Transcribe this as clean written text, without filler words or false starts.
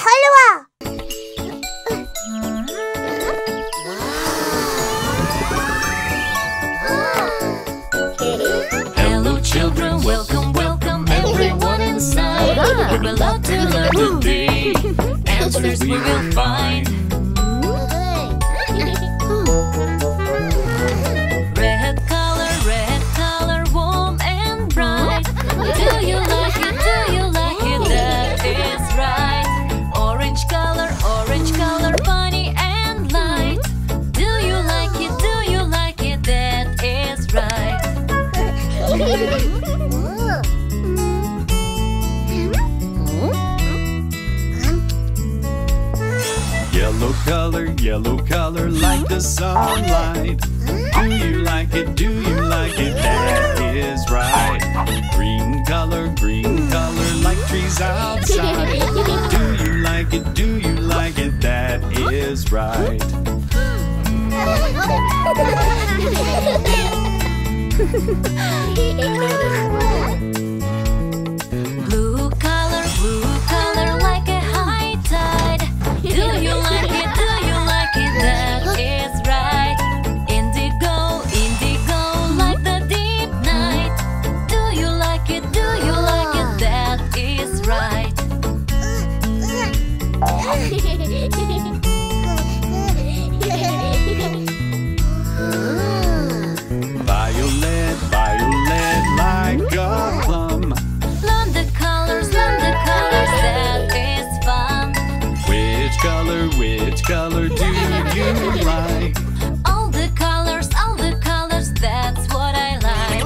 빨리 와. Hello children, welcome, welcome everyone inside. We will love to learn today. Answers we will find. Red color, warm and bright. Do you like it? Do you like it? That is right. Orange color, funny and light. Do you like it? Do you like it? That is right. Yellow color like the sunlight. Do you like it? Do you like it? That is right. Green color like trees outside. Do you like it? Do you like it? That is right. Blue color like a high tide. Do you like it? Do you like it? That is right. Indigo like the deep night. Do you like it? Do you like it? That is right. Violet like a plum. Learn the colors, that is fun. Which color do you like? All the colors, that's what I like.